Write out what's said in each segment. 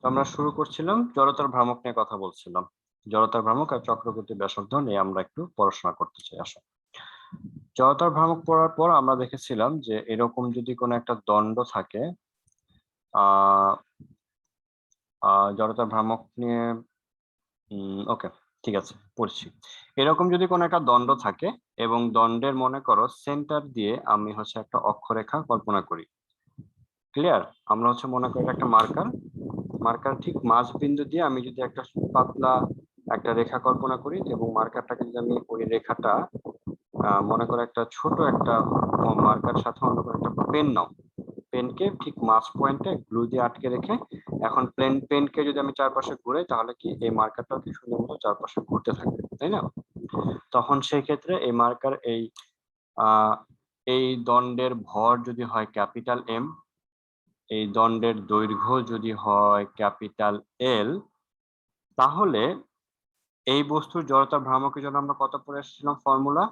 তো আমরা শুরু করছিলাম জড়তার ভ্রামক নিয়ে কথা বলছিলাম। জড়তার ভ্রামক আর চক্রবর্তী ব্যাসার্ধ নিয়ে আমরা একটু পড়াশোনা করতে চাই। আসো, জড়তার ভ্রামক পড়ার পর আমরা দেখেছিলাম যে এরকম যদি কোনো একটা দণ্ড থাকে, আহ জড়তার ভ্রামক নিয়ে ওকে, ঠিক আছে, পড়ছি। এরকম যদি কোনো একটা দণ্ড থাকে এবং দণ্ডের মনে করো সেন্টার দিয়ে আমি হচ্ছে একটা অক্ষরেখা কল্পনা করি। ক্লিয়ার? আমরা হচ্ছে মনে করি একটা মার্কার, মার্কার ঠিক মাঝ বিন্দু দিয়ে আমি যদি একটা পাতলা একটা রেখা কল্পনা করি এবং মার্কারটাকে যদি আমি ওই রেখাটা মনে করো একটা ছোট একটা মার্কার সাথে অন্য কোনো একটা পেন নাও, পেনকে ঠিক মাঝ পয়েন্টে গ্লু দিয়ে আটকে রেখে এখন পেনকে যদি আমি চারপাশে ঘুরাই তাহলে কি এই মার্কারটাও কি সুন্দর মতো চারপাশে ঘুরতে থাকবে, তাই না? তখন সেই ক্ষেত্রে এই মার্কার এই দণ্ডের ভর যদি হয় ক্যাপিটাল এম, এই দণ্ডের দৈর্ঘ্য যদি হয় ক্যাপিটাল এল, তাহলে এই বস্তুর জড়তা ভ্রামকের জন্য আমরা কত পড়ে এসেছিলাম ফর্মুলা?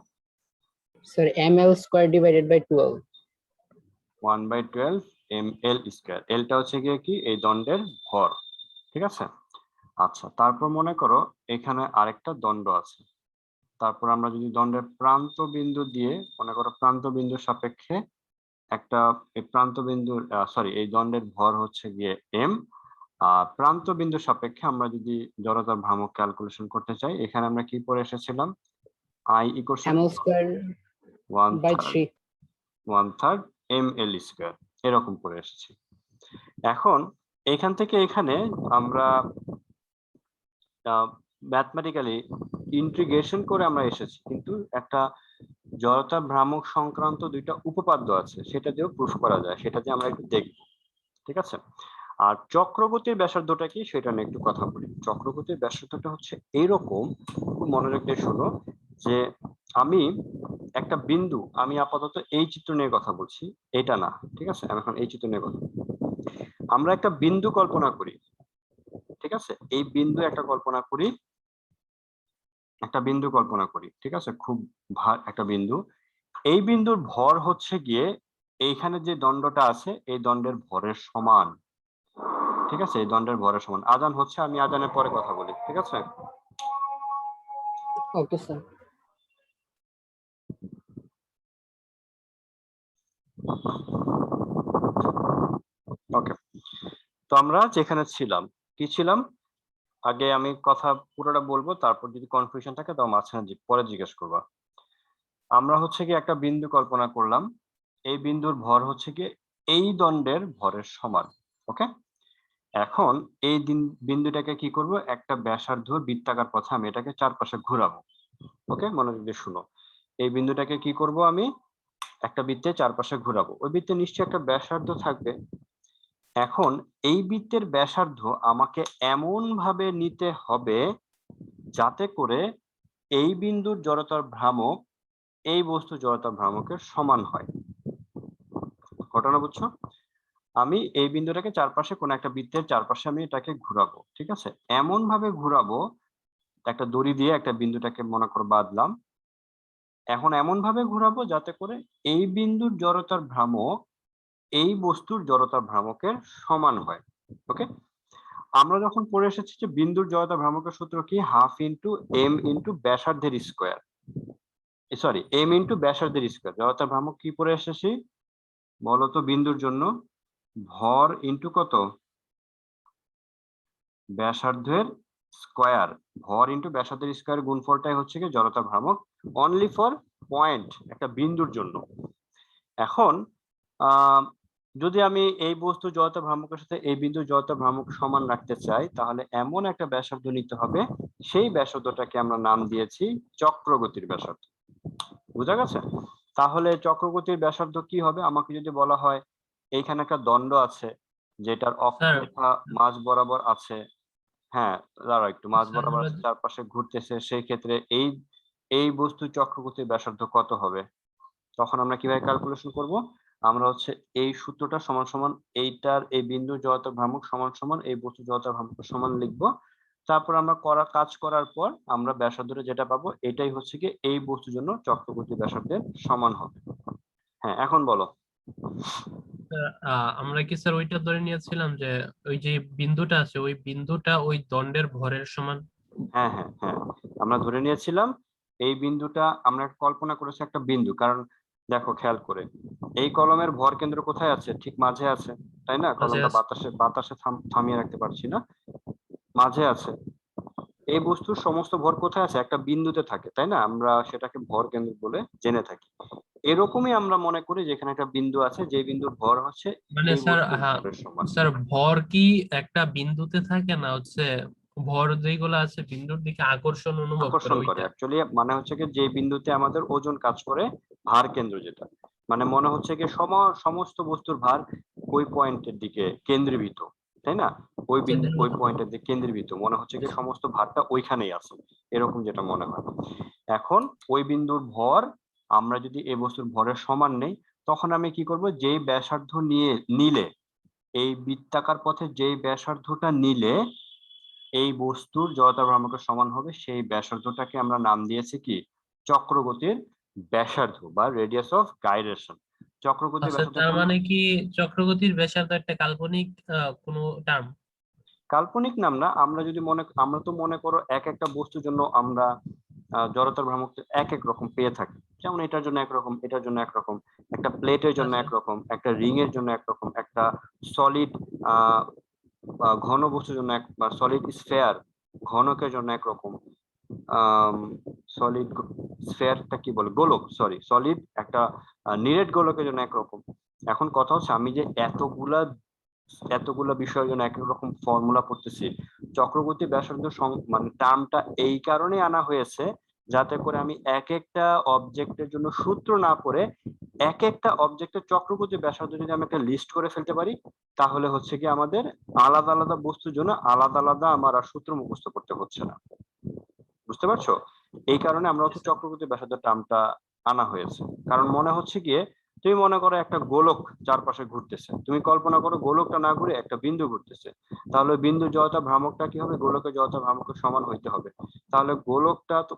Sir ml² / 12 1/12 ml²। এলটা হচ্ছে গিয়ে কি এই দণ্ডের ভর, ঠিক আছে? আচ্ছা, তারপর মনে করো এখানে আরেকটা দণ্ড আছে। তারপর আমরা যদি দণ্ডের প্রান্ত বিন্দু দিয়ে মনে করো প্রান্ত বিন্দুর সাপেক্ষে একটা এই প্রান্ত বিন্দুর এই দণ্ডের ভর হচ্ছে গিয়ে এম, প্রান্ত বিন্দুর সাপেক্ষে আমরা যদি জড়তার ভ্রামক ক্যালকুলেশন করতে চাই, এখানে আমরা কি পড়ে এসেছিলাম? I equals ml²/3 1/3 ml², এরকম করে এসেছি। এখন এখান থেকে এখানে আমরা ম্যাথমেটিক্যালি ইন্টিগ্রেশন করে আমরা এসেছি, কিন্তু একটা জড়তা ভ্রামক সংক্রান্ত দুইটা উপপাদ্য আছে, সেটা দিয়েও প্রুফ করা যায়, সেটা দিয়ে আমরা একটু দেখব, ঠিক আছে? আর চক্রবর্তীর ব্যাসার্ধটা কি সেটা নিয়ে একটু কথা বলি। চক্রবর্তীর ব্যাসার্ধটা হচ্ছে এইরকম, খুব মনোযোগ দিয়ে শোনো, যে আমি একটা বিন্দু, আমি আপাতত এই চিত্র নিয়ে কথা বলছি, এটা না, ঠিক আছে? আমি এখন এই চিত্র নিয়ে কথা বলছি। আমরা একটা বিন্দু কল্পনা করি, ঠিক আছে? এই বিন্দু একটা কল্পনা করি, একটা বিন্দু কল্পনা করি, ঠিক আছে? খুব একটা বিন্দু। এই বিন্দুর ভর হচ্ছে গিয়ে এইখানে যে দণ্ডটা আছে এই দণ্ডের ভরের সমান, ঠিক আছে? এই দণ্ডের ভরের সমান। আজান হচ্ছে, আমি আজানের পরে কথা বলি, ঠিক আছে? Okay sir. ওকে, তো আমরা যেখানে ছিলাম, কি ছিলাম? আগে আমি কথা পুরোটা বলবো, তারপর যদি কনফিউশন থাকে তাও মাঝখানে পরে জিজ্ঞেস করবা। আমরা হচ্ছে কি একটা বিন্দু কল্পনা করলাম, এই বিন্দুর ভর হচ্ছে কি এই দণ্ডের ভরের সমান। ওকে, এখন এই বিন্দুটাকে কি করব, একটা ব্যাসার্ধ বৃত্তাকার পথে আমি এটাকে চারপাশে ঘোরাবো। ওকে, মনোযোগ দিয়ে শুনো। এই বিন্দুটাকে কি করব, আমি একটা বৃত্তের চারপাশে ঘোরাবো। ওই বৃত্তে নিশ্চয়ই একটা ব্যাসার্ধ থাকবে। এখন এই বৃত্তের ব্যাসার্ধ আমাকে এমন ভাবে নিতে হবে যাতে করে এই বিন্দুর জড়তার ভ্রামক এই বস্তু জড়তার ভ্রামকের সমান হয়। ঘটনা বুঝছো? আমি এই বিন্দুটাকে চারপাশে কোন একটা বৃত্তের চারপাশে আমি এটাকে ঘোরাবো, ঠিক আছে? এমন ভাবে ঘোরাবো, একটা দড়ি দিয়ে একটা বিন্দুটাকে মনে করো বাঁধলাম। এখন এমন ভাবে ঘোরাবো যাতে করে এই বিন্দুর জড়তার ভ্রামক এই বস্তুর জড়তার ভ্রামকের সমান হয়। ওকে, আমরা যখন পড়ে এসেছি যে বিন্দুর জড়তা ভ্রামকের সূত্র কি, হাফ ইন্টু এম ইন্টু ব্যাসার্ধের স্কোয়ার, সরি এম ইন্টু ব্যাসার্ধের স্কোয়ার। জড়তা ভ্রামক কি পড়ে এসেছি বলতো? বিন্দুর জন্য ভর ইন্টু কত? ব্যাসার্ধের স্কোয়ার। ভর ইন্টু ব্যাসার্ধের স্কোয়ার গুণফলটাই হচ্ছে কি জড়তা ভ্রামক, অনলি ফর পয়েন্ট, একটা বিন্দুর জন্য। এখন যদি আমি এই বস্তু জড়তা ভ্রামকের সাথে এই বিন্দু জড়তা ভ্রামক সমান রাখতে চাই, তাহলে এমন একটা ব্যাসার্ধ নিতে হবে, সেই ব্যাসার্ধটাকে আমরা নাম দিয়েছি চক্রগতির ব্যাসার্ধ। বুঝা গেছে? তাহলে চক্রগতির ব্যাসার্ধ কি হবে? আমাকে যদি বলা হয় এইখানে একটা দণ্ড আছে যেটার অক্ষরেখা মাঝ বরাবর আছে, হ্যাঁ দাঁড়াও একটু, মাঝ বরাবর আছে, চারপাশে ঘুরতেছে, সেই ক্ষেত্রে এই এই বস্তু চক্রগতির ব্যাসার্ধ কত হবে? তখন আমরা কিভাবে ক্যালকুলেশন করব? আমরা হচ্ছে এই সূত্রটা সমান সমান এইটার এই বিন্দু জড়তা ভ্রামক সমান সমান এই বস্তু জড়তা ভ্রামক সমান লিখবো। তারপর আমরা কাজ করার পর আমরা ব্যাসার্ধটা যেটা পাবো এটাই হচ্ছে কি এই বস্তুর জন্য চক্রগতি ব্যাসার্ধের সমান হবে। হ্যাঁ, এখন বলো। আমরা কি স্যার ওইটা ধরে নিয়েছিলাম যে ওই যে বিন্দুটা আছে ওই বিন্দুটা ওই দণ্ডের ভরের সমান? হ্যাঁ হ্যাঁ হ্যাঁ, আমরা ধরে নিয়েছিলাম এই বিন্দুটা, আমরা কল্পনা করেছি একটা বিন্দু, কারণ দেখো খেয়াল করে এই কলমের ভর কেন্দ্র কোথায় আছে? ঠিক মাঝে আছে, তাই না? মাঝে কলমটা আছে। বাতাসে বাতাসে থামিয়ে রাখতে পারছি না, মাঝে আছে। এই বস্তুর সমস্ত ভর কোথায় আছে? একটা বিন্দুতে থাকে, তাই না? আমরা সেটাকে ভর কেন্দ্র বলে জেনে থাকি। এরকমই আমরা মনে করি যে এখানে একটা বিন্দু আছে, যে বিন্দুর ভর হচ্ছে মানে এই স্যার, বস্তুর হ্যাঁ ভরের সমান। স্যার, ভর কি একটা বিন্দুতে থাকে না হচ্ছে ভর যেগুলো আছে বিন্দুর দিকে আকর্ষণ অনুভব করে আকর্ষণ করে ওইটা? অ্যাকচুয়ালি, মানে হচ্ছে কি যে বিন্দুতে আমাদের ওজন কাজ করে, ভার কেন্দ্র যেটা, মানে মনে হচ্ছে কি সমস্ত বস্তুর ভার ওই পয়েন্টের দিকে কেন্দ্রীভূত, তাই না? ওই বিন্দু ওই কেন্দ্রীভূত। পয়েন্টের দিকে কেন্দ্রীভূত মনে হচ্ছে কি সমস্ত ভারটা ওইখানেই আছে, এরকম যেটা মনে হয়। এখন ওই বিন্দুর ভর আমরা যদি এই বস্তুর ভরের সমান নেই, তখন আমি কি করব? যেই ব্যাসার্ধ নিলে, এই বৃত্তাকার পথে যেই ব্যাসার্ধটা নিলে এই বস্তুর জড়তার ভ্রামকের সমান হবে, সেই ব্যাসার্ধটাকে আমরা নাম দিয়েছি কি? চক্রগতির ব্যাসার্ধ বা রেডিয়াস অফ গাইরেশন। চক্রগতির আচ্ছা, তার ব্যাসার্ধকে আমরা মানে কি চক্রগতির ব্যাসার্ধ একটা কাল্পনিক কোনো টার্ম? কাল্পনিক নাম না, আমরা তো মনে করো এক একটা বস্তুর জন্য আমরা জড়তার ভ্রামক এক এক রকম পেয়ে থাকি। যেমন এটার জন্য একরকম, এটার জন্য একরকম, একটা প্লেটের জন্য আচ্ছা একরকম, একটা রিং এর জন্য একরকম, একটা সলিড ঘন বস্তুর জন্য এক, বা সলিড স্ফেয়ার ঘনকের জন্য একরকম, সলিড স্ফেয়ারটা কি বলে, গোলক, সরি সলিড একটা নিরেট গোলকের জন্য একরকম। এখন কথা হচ্ছে আমি যে এতগুলা বিষয়ের জন্য এক এক রকম ফর্মুলা পড়তেছি, চক্রবর্তী ব্যাসার্ধ মানে টার্মটা এই কারণে আনা হয়েছে যাতে করে আমি এক একটা অবজেক্টের জন্য সূত্র না করে এক একটা অবজেক্টের চক্রবর্তী ব্যাসার্ধ যদি আমি একটা লিস্ট করে ফেলতে পারি, তাহলে হচ্ছে কি আমাদের আলাদা আলাদা বস্তুর জন্য আলাদা আলাদা আমার আর সূত্র মুখস্থ করতে হচ্ছে না। বুঝতে পারছো? এই কারণে আমরা হচ্ছে চক্রবর্তী ব্যাসার্ধ টার্মটা আনা হয়েছে। কারণ মনে হচ্ছে গিয়ে, তুমি মনে করো একটা গোলক চারপাশে ঘুরতেছে, তুমি কল্পনা করো গোলকটা না ঘুরে একটা বিন্দু ঘুরতেছে, তাহলে বিন্দু জড়তা ভ্রামকটা কি হবে? গোলকের জড়তা ভ্রামকের সমান হইতে হবে। তাহলে গোলকটা তো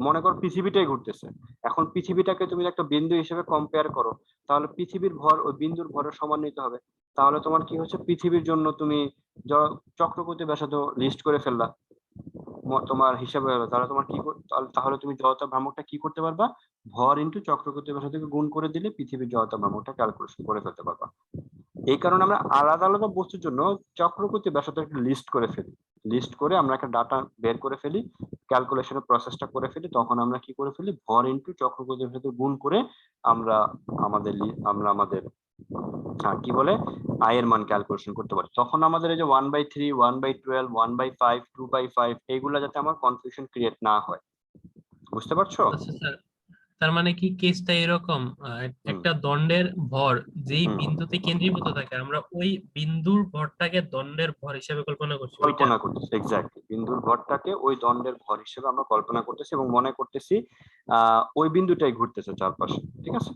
মনে করো পৃথিবীটাই ঘুরতেছে, এখন পৃথিবীটাকে তুমি একটা বিন্দু হিসেবে কম্পেয়ার করো, তাহলে পৃথিবীর ভর ওই বিন্দুর ভরের সমান নিতে হবে। তাহলে তোমার কি হচ্ছে? পৃথিবীর জন্য তুমি চক্রবর্তী ব্যাসার্ধ লিস্ট করে ফেললা, তোমার হিসাবে হলো, তাহলে তোমার কি তাহলে তুমি জড়তা ভ্রামকটা কি করতে পারবা? ভর ইনটু চক্রগতি ব্যাসার্ধ থেকে গুণ করে দিলে পৃথিবীর জড়তা ভ্রামকটা ক্যালকুলেশন করে ফেলতে পারবা। এই কারণে আমরা আলাদা আলাদা বস্তুর জন্য চক্রগতি ব্যাসার্ধ একটা লিস্ট করে ফেলি, লিস্ট করে আমরা একটা ডাটা বের করে ফেলি, ক্যালকুলেশনের প্রসেসটা করে ফেলি, তখন আমরা কি করে ফেলি? ভর ইনটু চক্রগতি ব্যাসার্ধ গুণ করে আমরা আমাদের কি বলে আয়ের মান ক্যালকুলেশন করতে পারি। তখন আমাদের এই যে 1/3, 1/12, 1/5, 2/5 এইগুলা যাতে আমার কনফিউশন ক্রিয়েট না হয়। বুঝতে পারছো? আচ্ছা স্যার, তার মানে কি কেসটা এরকম, হুম একটা দণ্ডের ভর যেই হুম, বিন্দুতে কেন্দ্রীভূত থাকে আমরা ওই বিন্দুর ভরটাকে দণ্ডের ভর হিসেবে কল্পনা করছি ওইটা? কল্পনা করতেছি এক্স্যাক্টলি, বিন্দুর ভরটাকে ওই দণ্ডের ভর হিসেবে আমরা কল্পনা করতেছি এবং মনে করতেছি ওই বিন্দুটাই ঘুরতেছে চারপাশে, ঠিক আছে?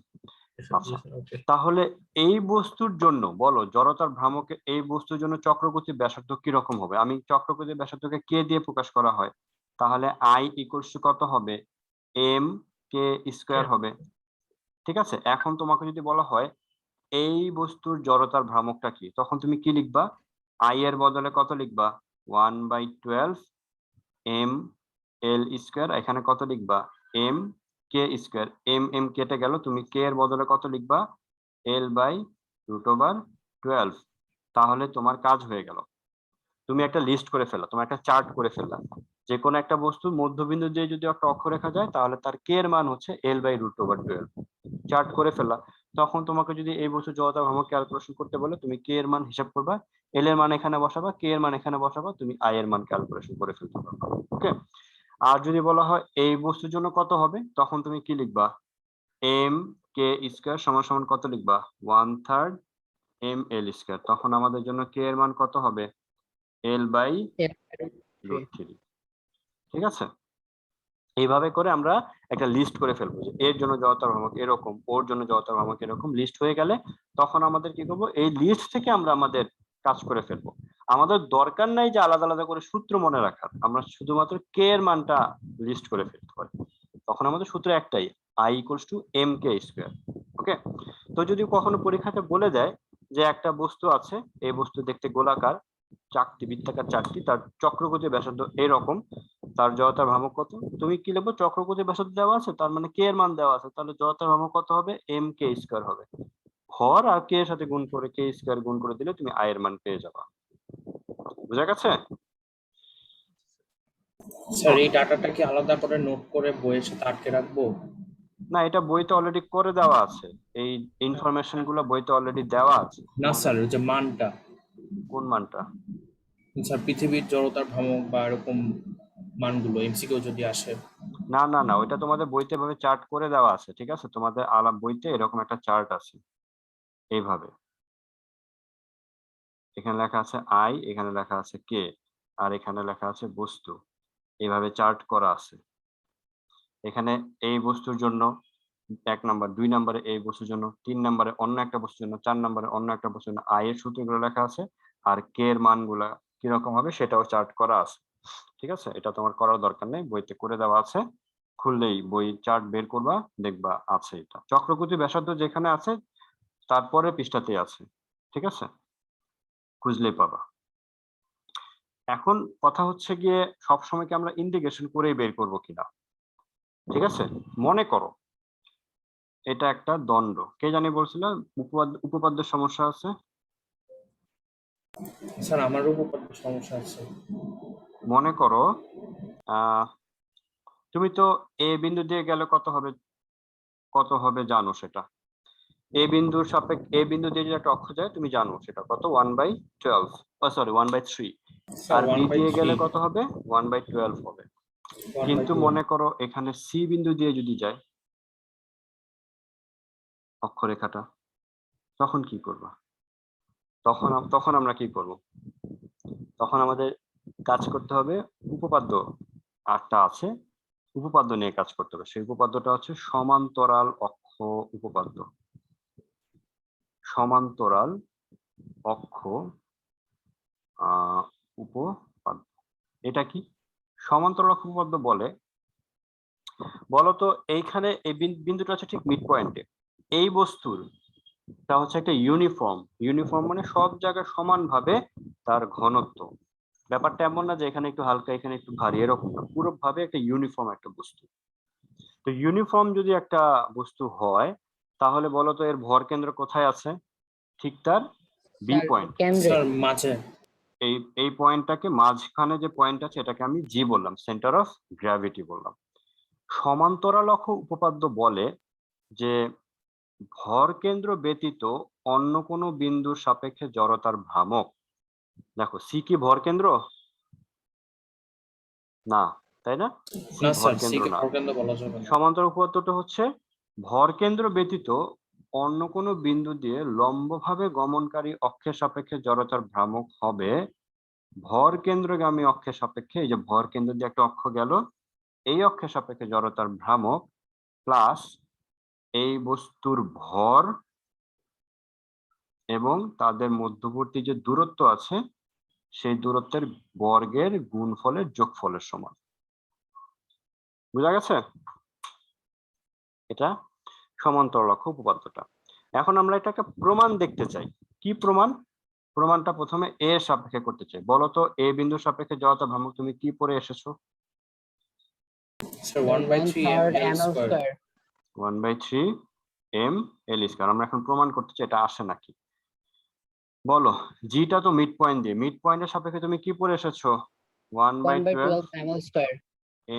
জি আচ্ছা, স্যার, ওকে। তাহলে এই বস্তুর জন্য বলো, জড়তার ভ্রামকে এই বস্তুর জন্য চক্রগতি ব্যাসার্ধ কিরকম হবে? আমি চক্রগতি ব্যাসার্ধকে কে দিয়ে প্রকাশ করা হয়? তাহলে আই ইকুয়ালস টু কত হবে? এম কে স্কোয়ার হবে। ঠিক আছে, এখন তোমাকে যদি বলা হয় এই বস্তুর জড়তার ভ্রামকটা কি, তখন তুমি কি লিখবা? আই এর বদলে কত লিখবা? 1/12 এম এল স্কোয়ার, এখানে কত লিখবা? M K square, M M কেটে গেল, তুমি কে এর বদলে কত লিখবা? L/√12। তাহলে তোমার কাজ হয়ে গেল, তুমি একটা লিস্ট করে ফেললা, তুমি একটা চার্ট করে ফেললা, যে কোনো একটা বস্তু মধ্যবিন্দু দিয়ে যদি একটা অক্ষরেখা যায় তাহলে তার কে এর মান হচ্ছে L/√12, চার্ট করে ফেললা। তখন তোমাকে যদি এই বস্তু জড়তা ভ্রামক ক্যালকুলেশন করতে বলে, তুমি কে এর মান হিসাব করবা, এল এর মান এখানে বসাবা, কে এর মান এখানে বসাবা, তুমি আই এর মান ক্যালকুলেশন করে ফেলতে পারবা। ওকে, আর যদি বলা হয় এই বস্তুর জন্য কত হবে, তখন তুমি কি লিখবা? এম কে স্কোয়ার সমান সমান কত লিখবা? 1/3 এম এল স্কোয়ার, তখন আমাদের জন্য কে এর মান কত হবে? L/√3। ঠিক আছে, এইভাবে করে আমরা একটা লিস্ট করে ফেলবো যে এর জন্য জড়তার ভ্রামক এরকম, ওর জন্য জড়তার ভ্রামক এরকম। লিস্ট হয়ে গেলে তখন আমাদের কি করবো? এই লিস্ট থেকে আমরা আমাদের কাজ করে ফেলবো। আমাদের দরকার নাই যে আলাদা আলাদা করে সূত্র মনে রাখার, আমরা শুধুমাত্র কে এর মানটা লিস্ট করে ফেলতে পারি। তখন আমাদের সূত্র একটাই, I equals to M K square. Okay, তো যদি কখনো পরীক্ষাতে বলে দেয় যে একটা বস্তু আছে, এই বস্তু দেখতে গোলাকার, চারটি বৃত্তাকার চারটি, তার চক্রগতি ব্যাসার্ধ এরকম, তার জড়তার ভ্রামক কত, তুমি কি লিখবো? চক্রগতি ব্যাসার্ধ দেওয়া আছে, তার মানে কে এর মান দেওয়া আছে, তাহলে জড়তার ভ্রামক কত হবে? এম কে স্কয়ার হবে। ভর আর কে এর সাথে গুণ করে, কে স্কয়ার গুণ করে দিলে তুমি আই এর মান পেয়ে যাবা। বুঝা গেছে? স্যার এই ডাটাটা কি আলাদা করে নোট করে বইয়ের সাথে আটকে রাখবো? না, এটা বইতে অলরেডি করে দেওয়া আছে, এই ইনফরমেশন গুলো বইতে অলরেডি দেওয়া আছে। না স্যার, ওই যে মানটা, কোন মানটা? স্যার পৃথিবীর জড়তার ভ্রামক বা এরকম মানগুলো এমসিকিউ যদি আসে। না না না, ওইটা তোমাদের বইতে ভাবে চার্ট করে দেওয়া আছে, ঠিক আছে? তোমাদের আলাপ বইতে এরকম একটা চার্ট আছে এইভাবে, এখানে লেখা আছে আই, এখানে লেখা আছে কে, আর এখানে লেখা আছে বস্তু, এইভাবে চার্ট করা আছে। এখানে এই বস্তুর জন্য 1 নাম্বার, 2 নম্বরে এই বস্তুর জন্য, 3 নম্বরে অন্য একটা বস্তুর জন্য, 4 নম্বরে অন্য একটা বস্তুর জন্য আই এর সূত্রগুলো লেখা আছে, আর কে এর মানগুলা কিরকম হবে সেটাও চার্ট করা আছে, ঠিক আছে? এটা তোমার করার দরকার নেই, বইতে করে দেওয়া আছে, খুললেই বই চার্ট বের করবা, দেখবা আছে। এটা চক্রগতি ব্যাসার্ধ যেখানে আছে তারপরে পৃষ্ঠাতেই আছে, ঠিক আছে? খুঁজলেই পাবা। এখন কথা হচ্ছে গিয়ে সবসময় কি আমরা ইন্টিগ্রেশন করেই বের করব কিনা, ঠিক আছে? মনে করো এটা একটা দণ্ড, কে জানি বলছিল উপপাদ্যের সমস্যা আছে। স্যার আমার উপপাদ্য সমস্যা আছে। মনে করো তুমি তো এ বিন্দু দিয়ে গেলে কত হবে জানো সেটা? এ বিন্দুর সাপেক্ষে এ বিন্দু দিয়ে যে একটা অক্ষ যায় তুমি জানো সেটা কত, 1/12, সরি 1/3। স্যার আর বি দিয়ে গেলে 1/3, কত হবে? 1/12 হবে। কিন্তু 1/12। মনে করো এখানে সি বিন্দু দিয়ে যদি যায় অক্ষরেখাটা, তখন কি করবা? তখন আমরা কি করব? তখন আমাদের কাজ করতে হবে উপপাদ্য আটটা আছে, উপপাদ্য নিয়ে কাজ করতে হবে। সেই উপপাদ্যটা হচ্ছে সমান্তরাল অক্ষ উপপাদ্য। সমান্তরাল অক্ষ উপপাদ্য, এটা কি? সমান্তরাল অক্ষ উপপাদ্য বলতো এইখানে এই বিন্দুটা হচ্ছে ঠিক মিড পয়েন্টে, এই বস্তুর তা হচ্ছে একটা ইউনিফর্ম মানে সব জায়গায় সমানভাবে তার ঘনত্ব। ব্যাপারটা এমন না যে এখানে একটু হালকা এখানে একটু ভারী, এরকম না, পুরো ভাবে একটা ইউনিফর্ম একটা বস্তু। তো ইউনিফর্ম যদি একটা বস্তু হয় তাহলে বলতো এর ভর কেন্দ্র কোথায় আছে? ঠিক তার বি পয়েন্ট। কেন্দ্রে স্যার মাঝে। এই পয়েন্টটাকে, মাঝখানে যে পয়েন্ট আছে এটাকে আমি জি বললাম, সেন্টার অফ গ্র্যাভিটি বললাম। সমান্তরাল অক্ষ উপপাদ্য বলে যে ভর কেন্দ্র ব্যতীত অন্য কোনো বিন্দুর সাপেক্ষে জড়তার ভ্রামক, দেখো সি কি ভর কেন্দ্র? না, তাই না? সি না ভর স্যার, কেন্দ্র সিকে না। ভরকেন্দ্র বলা যাবে না। সমান্তরাল উপপাদ্যটা হচ্ছে ভর কেন্দ্র ব্যতীত অন্য কোনো বিন্দু দিয়ে লম্বভাবে গমনকারী অক্ষের সাপেক্ষে জড়তার ভ্রামক হবে ভর কেন্দ্রগামী অক্ষের সাপেক্ষে, এই যে ভর কেন্দ্র দিয়ে একটা অক্ষ গেল, এই অক্ষের সাপেক্ষে জড়তার ভ্রামক প্লাস এই বস্তুর ভর এবং তাদের মধ্যবর্তী যে দূরত্ব আছে সেই দূরত্বের বর্গের গুণফলের যোগফলের সমান। বুঝা গেছে? এটা সমান্তরাল অক্ষ উপপাদ্যটা। এখন আমরা এটাকে প্রমাণ দেখতে চাই। কি প্রমাণ? প্রমাণটা প্রথমে এ এর সাপেক্ষে করতে চাই। বলতো এ বিন্দুর সাপেক্ষে জড়তা ভ্রামক তুমি কি পড়ে এসেছো? Sir 1/3 ml square. 1/3 ml²। আমরা এখন প্রমাণ করতে চাই এটা আসে নাকি। বলো, জিটা তো মিড পয়েন্ট দিয়ে, মিড পয়েন্টের সাপেক্ষে তুমি কি পড়ে এসেছো? 1/12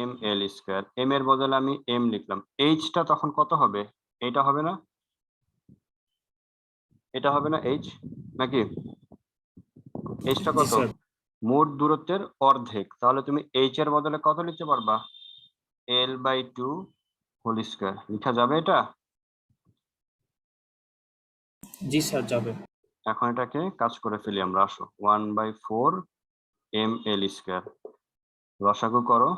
ml²। এম এর বদলে আমি এম লিখলাম, এইচটা তখন কত হবে? এটা হবে না? এটা হবে না এইচ নাকি? এইচটা জি কত? স্যার। মোট দূরত্বের অর্ধেক, তাহলে তুমি এইচ এর বদলে কত লিখতে পারবা? l/2 হোল স্কয়ার লেখা যাবে এটা? জি স্যার যাবে। এখন এটাকে কাজ করে ফেলি আমরা, আসো। 1/4 ml², লসাগু করো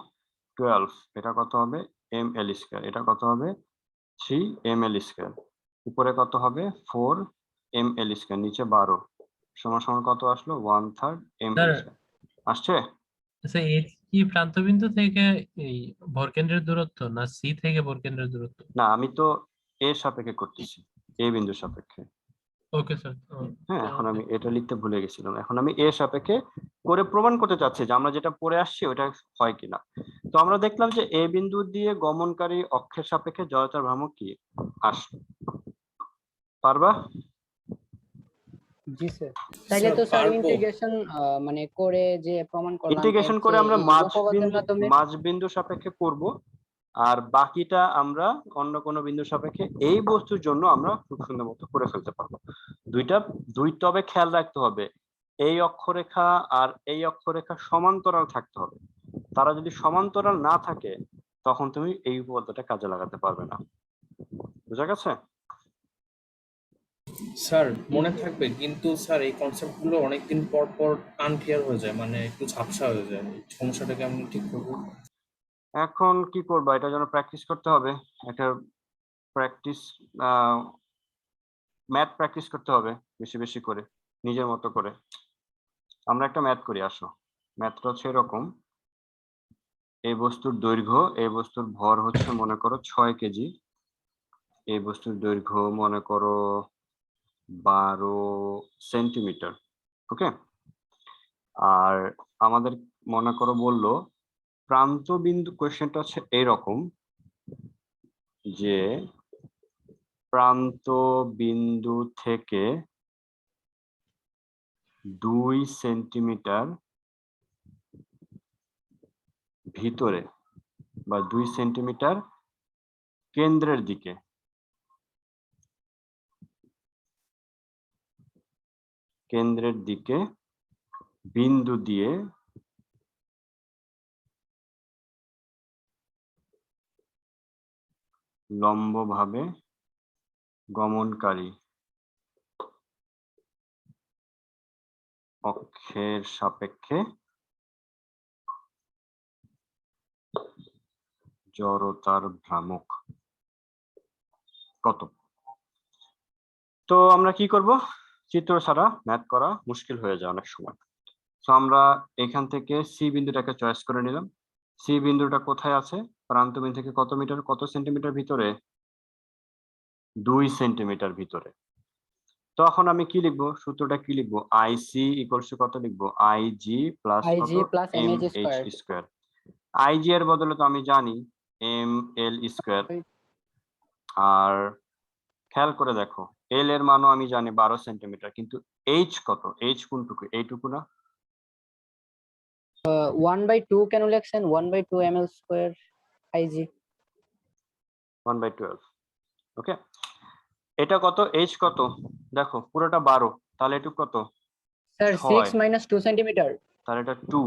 12, এটা কত হবে? ml², এটা কত হবে? 3 ml²। উপরে কত হবে? 4 ml², নিচে 12 সমান সমান কত আসলো? 1/3 ml²। আসছে? আচ্ছা, এইচ কি প্রান্তবিন্দু থেকে এই ভরকেন্দ্রের দূরত্ব, না সি থেকে ভরকেন্দ্রের দূরত্ব? না, আমি তো এর সাপেক্ষে করতেছি। এ বিন্দুর সাপেক্ষে। Okay sir. হ্যাঁ, এখন আমি এটা লিখতে ভুলে গেছিলাম। এখন আমি এর সাপেক্ষে করে প্রমাণ করতে চাচ্ছি যে আমরা যেটা পড়ে আসছি ওটা হয় কিনা। তো আমরা দেখলাম যে এ বিন্দু দিয়ে গমনকারী অক্ষের সাপেক্ষে জড়তার ভ্রামক কি আসবে, পারবা? জি স্যার। তাইলে তো স্যার স্যার পারবো। ইন্টিগ্রেশন মানে করে যে প্রমাণ করলাম ইন্টিগ্রেশন এর করে চেয়ে আমরা এই উপপাদ্যের মাধ্যমে মাঝ বিন্দু সাপেক্ষে করব, আর বাকিটা আমরা অন্য কোনো বিন্দু সাপেক্ষে এই বস্তুর জন্য আমরা খুব সুন্দর মতো করে ফেলতে পারবো। তবে খেয়াল রাখতে হবে এই অক্ষরেখা আর এই অক্ষরেখা সমান্তরাল থাকতে হবে। তারা যদি সমান্তরাল না থাকে তখন তুমি এই উপপাদ্যটা কাজে লাগাতে পারবে না। বুঝা গেছে? স্যার মনে থাকবে, কিন্তু স্যার এই কনসেপ্ট গুলো অনেকদিন পর পর আনক্লিয়ার হয়ে যায়, মানে একটু ঝাপসা হয়ে যায়। এই সমস্যাটাকে আমি ঠিক করবো। এখন কি করবা, এটার জন্য প্র্যাকটিস করতে হবে। একটা প্র্যাকটিস ম্যাথ প্র্যাকটিস করতে হবে বেশি বেশি করে নিজের মতো করে। আমরা একটা ম্যাথ করি, আসো। ম্যাথটা হচ্ছে এরকম, এই বস্তুর দৈর্ঘ্য, এই বস্তুর ভর হচ্ছে মনে করো 6 কেজি, এই বস্তুর দৈর্ঘ্য মনে করো 12 সেন্টিমিটার। ওকে, আর আমাদের মনে করো বললো প্রান্ত বিন্দু, কোয়েশ্চেনটা হচ্ছে এইরকম যে প্রান্ত বিন্দু থেকে 2 সেন্টিমিটার ভিতরে বা 2 সেন্টিমিটার কেন্দ্রের দিকে বিন্দু দিয়ে লম্বভাবে গমনকারী অক্ষের সাপেক্ষে জড়তার ভ্রামক কত। তো আমরা কি করব, চিত্র ছাড়া ম্যাথ করা মুশকিল হয়ে যায় অনেক সময়। তো আমরা এখান থেকে সি বিন্দুটাকে চয়েস করে নিলাম। সি বিন্দুটা কোথায় আছে, প্রান্ত বিন্দু থেকে কত সেন্টিমিটার ভিতরে, 2 সেন্টিমিটার ভিতরে। তখন আমি কি লিখবো, সূত্রটা কি লিখবো, আইসি ইকুয়ালস টু কত লিখবো, আইজি প্লাস কত, IG plus M MH H square. Square. IG এর বদলে তো আমি জানি এম এল স্কয়ার। আর খেয়াল করে দেখো এল এর মানও আমি জানি 12 সেন্টিমিটার, কিন্তু এইচ কত, এইচ কোনটুকু, এইটুকু না? 1/2 কেন লিখছেন? 1/2 ml স্কয়ার আইজি। 1/12। ওকে, এটা কত, এইচ কত, দেখো পুরোটা 12, তাহলে এটুকু কত, স্যার 6, 6 - 2 সেন্টিমিটার। তাহলে এটা 2,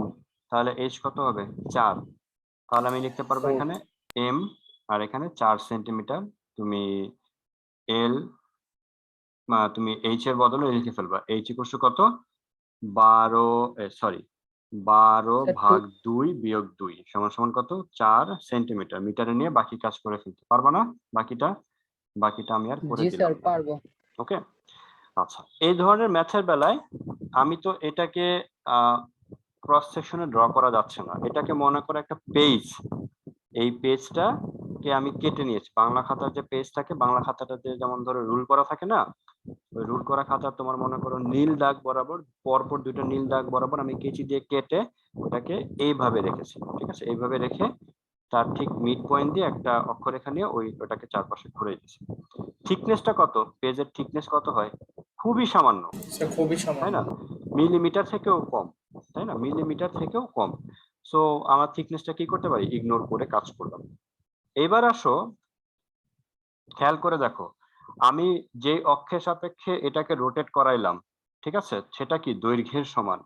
তাহলে এইচ কত হবে, 4। তাহলে আমি লিখতে পারবো এখানে এম, আর এখানে 4 সেন্টিমিটার। তুমি এল, তুমি এইচ এর বদলে লিখে ফেলবা, এইচ ইকুয়াল টু কত, 12 স্যার ভাগ 2 বিয়োগ 2 সমান সমান কত, 4 সেন্টিমিটার। মিটারে নিয়ে বাকি কাজ করে ফেলতে পারবা না, বাকিটা আমি আর করে জি দিলাম স্যার না। পারবো। ওকে, আচ্ছা, এই ধরনের ম্যাথের বেলায় আমি তো এটাকে ক্রস সেকশনে ড্র করা যাচ্ছে না, এটাকে মনে করে একটা পেজ। এই পেজটা কে আমি কেটে নিয়েছি, বাংলা খাতার যে পেজ থাকে, বাংলা খাতাটাতে যেমন ধরো রুল করা থাকে না, ওই রুল করা খাতা তোমার মনে করো নীল দাগ বরাবর, পরপর দুটো নীল দাগ বরাবর আমি কেচি দিয়ে কেটে ওটাকে এইভাবে রেখেছি। ঠিক আছে, এইভাবে রেখে তার ঠিক মিড পয়েন্ট দিয়ে একটা অক্ষরেখা নিয়ে ওটাকে চারপাশে ঘুরে দিয়েছি। থিকনেসটা কত, পেজের থিকনেস কত হয়, খুবই সামান্য, স্যার খুবই তাই সামান্য। না, মিলিমিটার থেকেও কম, তাই না, মিলিমিটার থেকেও কম। সো আমার থিকনেসটা কি করতে পারি, ইগনোর করে কাজ করলাম। এবার আসো, খেয়াল করে দেখো, আমি যে অক্ষের সাপেক্ষে এটাকে রোটেট করাইলাম, ঠিক আছে, সেটা কি দৈর্ঘ্যের সমান।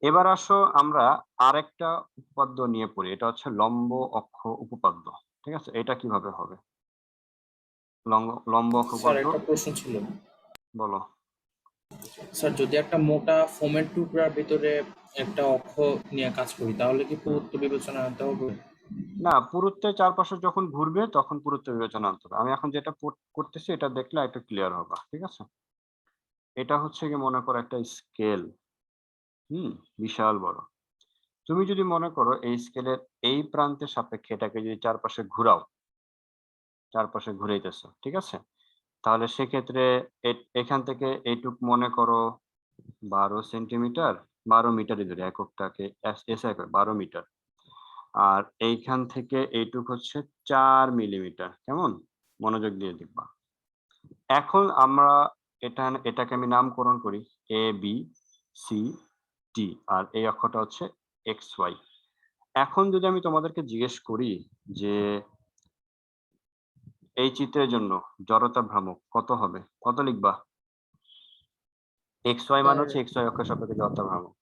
এবার আসো আমরা আরেকটা উপপাদ্য নিয়ে পড়ি, এটা হচ্ছে লম্ব অক্ষ উপপাদ্য। ঠিক আছে, এটা কিভাবে হবে, লম্ব অক্ষ স্যার উপপাদ্য, একটা প্রশ্ন ছিল। বলো। স্যার যদি একটা মোটা ফোমের টুকরার ভিতরে একটা অক্ষ নিয়ে কাজ করি, তাহলে কি পুরুত্ব বিবেচনা আনতে হবে? না, পুরুত্বের চারপাশে যখন ঘুরবে তখন পুরুত্ব বিবেচনা আনতে হবে। আমি এখন যেটা করতেছি এটা দেখলে একটু ক্লিয়ার হবে। ঠিক আছে, এটা হচ্ছে কি মনে করো একটা স্কেল, বিশাল বড়। তুমি যদি মনে করো এই স্কেলের এই প্রান্তের সাপেক্ষে এটাকে যদি চারপাশে ঘুরাও, চারপাশে ঘুরাইতেছো, ঠিক আছে, তাহলে সেক্ষেত্রে এখান থেকে এইটুক মনে করো 12 সেন্টিমিটার, 12 মিটারই ধরে এককটাকে এসে 12 মিটার। আর এইখান থেকে এইটুক হচ্ছে 4 মিলিমিটার। কেমন? মনোযোগ দিয়ে দেখবা। এখন আমরা এটাকে আমি নামকরণ করি এ বি সি ডি, আর এই অক্ষরটা হচ্ছে এক্স ওয়াই। এখন যদি আমি তোমাদেরকে জিজ্ঞেস করি যে এই চিত্রের জন্য জড়তা ভ্রামক কত হবে, কত লিখবা? এক্স ওয়াই মানে হচ্ছে এক্স ওয়াই অক্ষের সাপেক্ষে জড়তা ভ্রামক।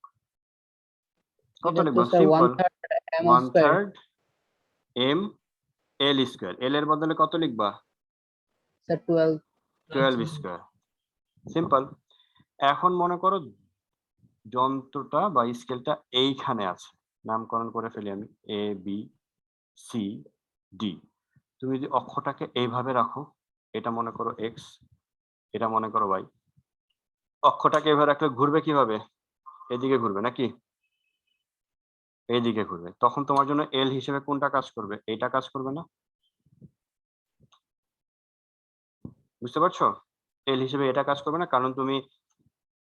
কত এটা তো লিখবা? Sir simple, 1/3 ml one square. Third M L square. L এর বদলে কত লিখবা? স্যার 12। 12 স্কোয়ার। সিম্পল। এখন মনে করো যন্ত্রটা বা স্কেলটা এইখানে আছে, নামকরণ করে ফেলি আমি এ বি সি ডি। তুমি যদি অক্ষটাকে এইভাবে রাখো, এটা মনে করো এক্স, এটা মনে করো ওয়াই। অক্ষটাকে এভাবে রাখলে ঘুরবে কিভাবে? এদিকে ঘুরবে নাকি? এইদিকে ঘুরবে। তখন তোমার জন্য এল হিসেবে কোনটা কাজ করবে? এইটা কাজ করবে না? বুঝতে পারছো? এল হিসেবে এটা কাজ করবে না, কারণ তুমি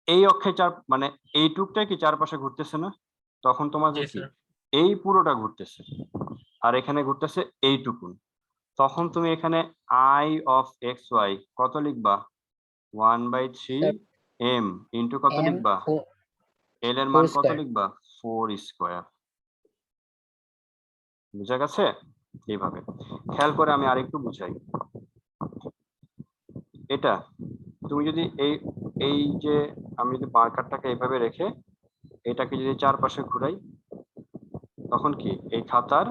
এই অক্ষে মানে এইটুকটাই কি চারপাশে ঘুরতেছে না? তখন তোমাদের জি কি স্যার। এই পুরোটা ঘুরতেছে, আর এখানে ঘুরতেছে এইটুকুন। তখন তুমি এখানে আই অফ এক্স ওয়াই কত লিখবা? 1/3 স্যার এম ইন্টু কত m লিখবা? 4 এল এর মান কত স্কয়ার। লিখবা? 4 স্কোয়ার। বুঝা গেছে? এইভাবে খেয়াল করে আমি আরেকটু বুঝাই। এটা তুমি যদি এই যে আমি যদি মার্কারটাকে এইভাবে রেখে এটাকে যদি চারপাশে ঘুরাই, তখন কি এই খাতার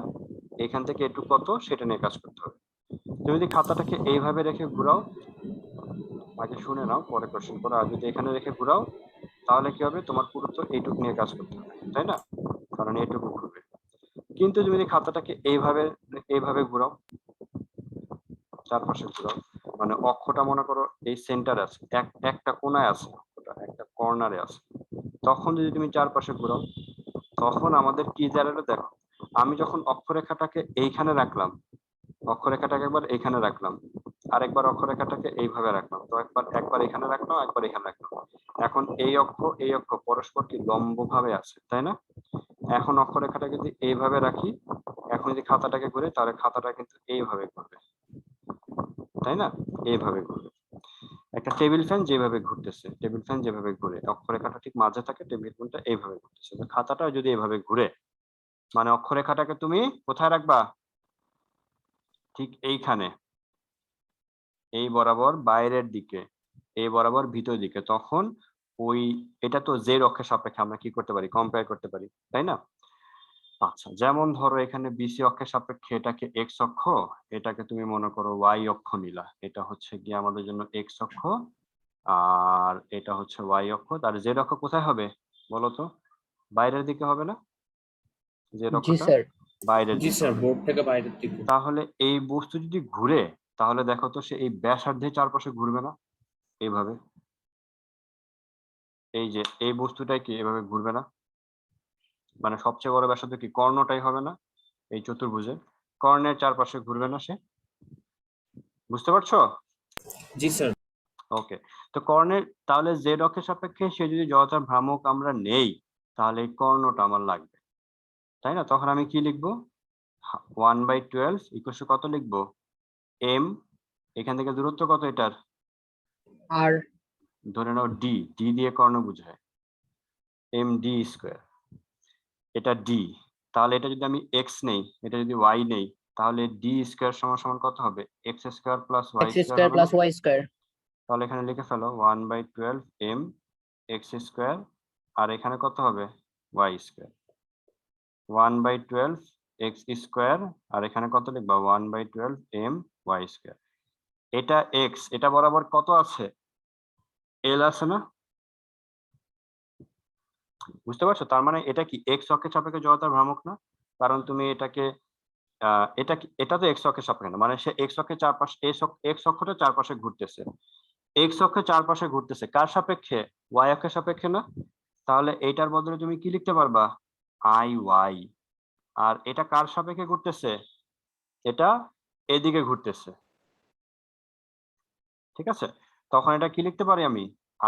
এখান থেকে একটু কত সেটা নিয়ে কাজ করতে হবে। তুমি যদি খাতাটাকে এইভাবে রেখে ঘুরাও, আগে শুনে নাও পরে কোশ্চেন করো। আর যদি এখানে রেখে ঘুরাও তাহলে কি হবে? তোমার পুরো তো এইটুকু নিয়ে কাজ করতে হবে, তাই না? কারণ এইটুকু ঘুরবে। কিন্তু তুমি যদি খাতাটাকে এইভাবে ঘুরাও, চারপাশে ঘুরাও, মানে অক্ষটা মনে করো এই সেন্টারে আছে, একটা কোণায় আছে, অক্ষটা একটা কর্নারে আছে, তখন যদি তুমি চারপাশে ঘুরাও তখন আমাদের কি দাঁড়ালো দেখো। আমি যখন অক্ষরেখাটাকে এইখানে রাখলাম, অক্ষরেখাটাকে একবার এইখানে রাখলাম, আরেকবার অক্ষরেখাটাকে এইভাবে রাখলাম, তো একবার এখানে রাখলাম, একবার এখানে রাখলাম। এখন এই অক্ষ পরস্পর কি লম্ব ভাবে আছে, তাই না? এখন অক্ষরেখাটা যদি এইভাবে রাখি, এখন যদি খাতাটাকে ঘুরে তাহলে খাতাটা কিন্তু এইভাবে ঘুরবে, তাই না? এইভাবে ঘুরবে। একটা টেবিল ফ্যান যেভাবে ঘুরতেছে, টেবিল ফ্যান যেভাবে ঘুরে অক্ষরেখাটা ঠিক মাঝে থাকে, টেবিল ফ্যানটা এইভাবে ঘুরতেছে। তো খাতাটা যদি এইভাবে ঘুরে মানে অক্ষরেখাটাকে তুমি কোথায় রাখবা? ঠিক এইখানে, এই বরাবর বাইরের দিকে, এই বরাবর ভিতর দিকে। তখন ওই এটা তো জেড অক্ষের সাপেক্ষে আমরা কি করতে পারি? কম্পেয়ার করতে পারি, তাই না? আচ্ছা, যেমন ধরো এখানে বিসি অক্ষের সাপেক্ষে এটাকে এক্স অক্ষ, এটাকে তুমি মনে করো ওয়াই অক্ষ নিলা। এটা হচ্ছে গিয়ে আমাদের জন্য এক্স অক্ষ, আর এটা হচ্ছে ওয়াই অক্ষ। আর জেড অক্ষ কোথায় হবে বলো তো? বাইরের দিকে হবে না? জেড জি অক্ষটা স্যার। বাইরের জি দিকে স্যার, হবে। বোর্ড থেকে বাইরের দিকে। তাহলে এই বস্তু যদি ঘুরে তাহলে দেখো তো সে এই ব্যাসার্ধের চারপাশে ঘুরবে না? এইভাবে, এই যে এই বস্তুটাই কি এভাবে ঘুরবে না? মানে সবচেয়ে বড় ব্যাসার্ধ কি কর্ণটাই হবে না? এই চতুর্ভুজে কর্ণের চারপাশে ঘুরবে না সে? বুঝতে পারছো? জি স্যার। ওকে। তো কর্ণের তাহলে জেড অক্ষের সাপেক্ষে সে যদি জড়তার ভ্রামক আমরা নেই তাহলে এই কর্ণটা আমার লাগবে, তাই না? তখন আমি কি লিখবো? 1/12 ইকুয়াল টু কত লিখবো? এম, এখান থেকে দূরত্ব কত এটার? আর ধরে নাও ডি, ডি দিয়ে কর্ণ বুঝায়, এম ডি স্কোয়ার। এটা ডি, তাহলে এটা যদি আমি এক্স নেই, এটা যদি ওয়াই নেই, তাহলে ডি স্কোয়ার সমান সমান কত হবে? X square plus Y x square square হবে না? Plus y square. তাহলে এখানে লিখে ফেলো 1/12 এম এক্স স্কোয়ার, আর এখানে কত হবে? Y square. 1/12 এক্স স্কোয়ার, আর এখানে কত লিখবা? 1/12 এম ওয়াই স্কোয়ার। এটা এক্স, এটা বরাবর কত আছে? এল আছে না? বুঝতে পারছো? তার মানে এটা কি এক্স অক্ষের সাপেক্ষে জড়তার ভ্রামক না? কারণ তুমি এটাকে এটা তো এক্স অক্ষের সাপেক্ষে না, মানে সে এক্স অক্ষের চারপাশে এক্স অক্ষটা চারপাশে ঘুরতেছে, এক্স অক্ষের চারপাশে ঘুরতেছে কার সাপেক্ষে? ওয়াই অক্ষের সাপেক্ষে না? তাহলে এইটার বদলে তুমি কি লিখতে পারবা? I Y. আর এটা কার সাপেক্ষে ঘুরতেছে? এটা এদিকে ঘুরতেছে, ঠিক আছে, তখন এটা কি লিখতে পারি আমি,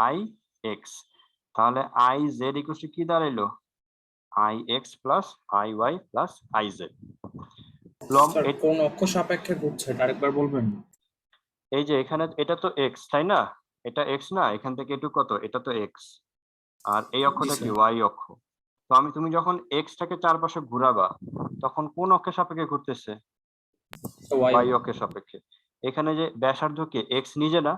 আই এক্স। তাহলে আই জেড ইকুয়াল টু কি দাঁড়াইলো, I X plus I Y plus I Z. Sir কোন অক্ষ সাপেক্ষে ঘুরছে এটা আরেকবার বলবেন? এই যে এখানে এটা তো এক্স তাই না, এটা এক্স না, এখান থেকে একটু কত, এটা তো এক্স, আর এই অক্ষটা কি স্যার। ওয়াই অক্ষ। তো তুমি যখন এক্সটাকে চারপাশে ঘুরাবা তখন কোন অক্ষের সাপেক্ষে ঘুরতেছে, ওয়াই। ওয়াই অক্ষের সাপেক্ষে। এখানে যে ব্যাসার্ধ কি এক্স নিজে না,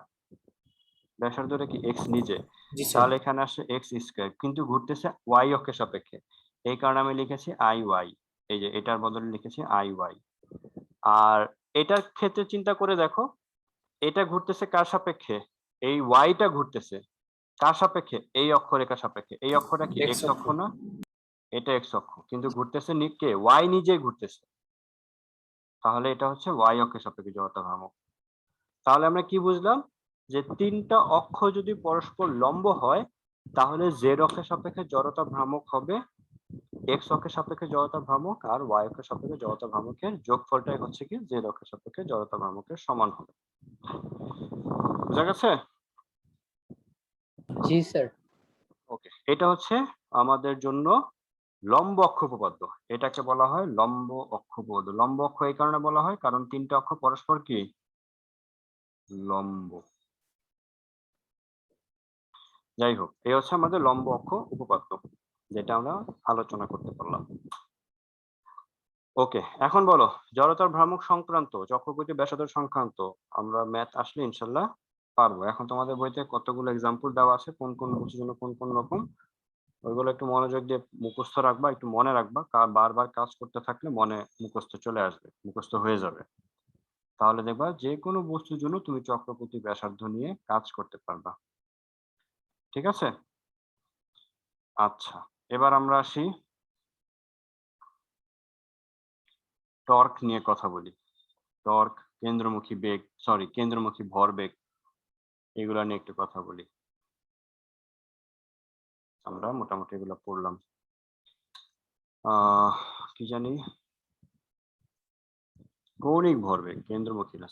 ব্যাসার্ধটা কি এক্স নিজে, জি স্যার। তাহলে এখানে আসে এক্স স্কয়ার, কিন্তু ঘুরতেছে ওয়াই অক্ষের সাপেক্ষে, এই কারণে আমি লিখেছি আই ওয়াই। এই যে এটার বদলে লিখেছি আই ওয়াই। আর এটার ক্ষেত্রে চিন্তা করে দেখো, এটা ঘুরতেছে কার সাপেক্ষে, এই ওয়াইটা ঘুরতেছে কার সাপেক্ষে, এই অক্ষরেখার সাপেক্ষে। এই অক্ষটা কি এক্স এক্স অক্ষ। অক্ষ না, এটা এক্স অক্ষ, কিন্তু ঘুরতেছে কে, ওয়াই নিজেই ঘুরতেছে। তাহলে এটা হচ্ছে ওয়াই অক্ষের সাপেক্ষে জড়তা ভ্রামক। তাহলে আমরা কি বুঝলাম, যে তিনটা অক্ষ যদি পরস্পর লম্ব হয় তাহলে জেড অক্ষের সাপেক্ষে জড়তা ভ্রামক হবে এক্স অক্ষের সাপেক্ষে জড়তা ভ্রামক, আর ওয়াই অক্ষের সাপেক্ষে জড়তা ভ্রামকের যোগফলটাই হচ্ছে কি জেড অক্ষের সাপেক্ষে জড়তা ভ্রামকের সমান হবে। বুঝা গেছে? জি স্যার। ওকে, এটা হচ্ছে আমাদের জন্য লম্ব অক্ষ উপপাদ্য। এটাকে বলা হয় লম্ব অক্ষ উপপাদ্য। লম্ব অক্ষ এই কারণে বলা হয় কারণ তিনটা অক্ষ পরস্পর কি লম্ব। যাই হোক, এই হচ্ছে আমাদের লম্ব অক্ষ উপপাদ্য, যেটা আমরা আলোচনা করতে পারলাম। ওকে, এখন বলো জড়তার ভ্রামক সংক্রান্ত চক্রগতি ব্যাসার্ধ সংক্রান্ত আমরা ম্যাথ আসলে ইনশাল্লাহ পারবো। এখন তোমাদের বইতে কতগুলো এক্সাম্পল দেওয়া আছে কোন কোন বস্তুর জন্য কোন কোন রকম, ওইগুলো একটু মনোযোগ দিয়ে মুখস্থ রাখবা, একটু মনে রাখবা, বারবার কাজ করতে থাকলে মনে মুখস্থ চলে আসবে, মুখস্থ হয়ে যাবে। তাহলে দেখবা যে কোনো বস্তুর জন্য তুমি চক্রগতি ব্যাসার্ধ নিয়ে কাজ করতে পারবা। ঠিক আছে, আচ্ছা এবার আমরা আসি টর্ক নিয়ে কথা বলি। টর্ক, কেন্দ্রমুখী বেগ, কেন্দ্রমুখী ভরবেগ, এগুলা নিয়ে একটু কথা বলি। আমরা মোটামুটি এগুলো পড়লাম। কি জানি, কৌণিক ভরবেগ, কেন্দ্রমুখী না,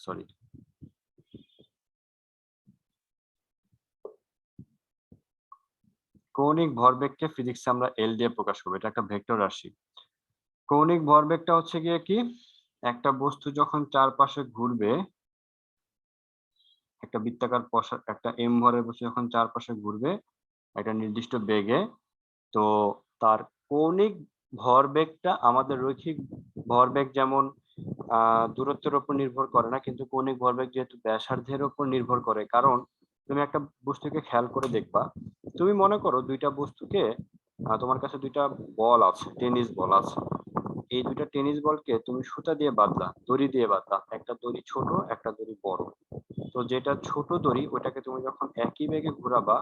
কৌণিক ভরবেগকে ফিজিক্সে আমরা এল দিয়ে প্রকাশ করবো, এটা একটা ভেক্টর রাশি। কৌণিক ভরবেগটা হচ্ছে গিয়ে কি, একটা বস্তু যখন চারপাশে ঘুরবে, একটা বৃত্তাকার একটা এম ভরের বস্তু যখন চারপাশে ঘুরবে একটা নির্দিষ্ট বেগে, তো তার কৌণিক ভরবেগটা আমাদের রৈখিক ভরবেগ যেমন দূরত্বের উপর নির্ভর করে না, কিন্তু কৌণিক ভরবেগ যেহেতু ব্যাসার্ধের উপর নির্ভর করে। কারণ তুমি একটা বস্তুকে খেয়াল করে দেখবা, তুমি মনে করো দুইটা বস্তুকে, তোমার কাছে দুইটা বল আছে, টেনিস বল আছে, এই দুইটা টেনিস বলকে তুমি সুতা দিয়ে বাঁধলা, দড়ি দিয়ে বাঁধলা, একটা দড়ি ছোট একটা দড়ি বড়। তো যেটা ছোট দড়ি ওইটাকে তুমি যখন একই বেগে ঘোরাবা,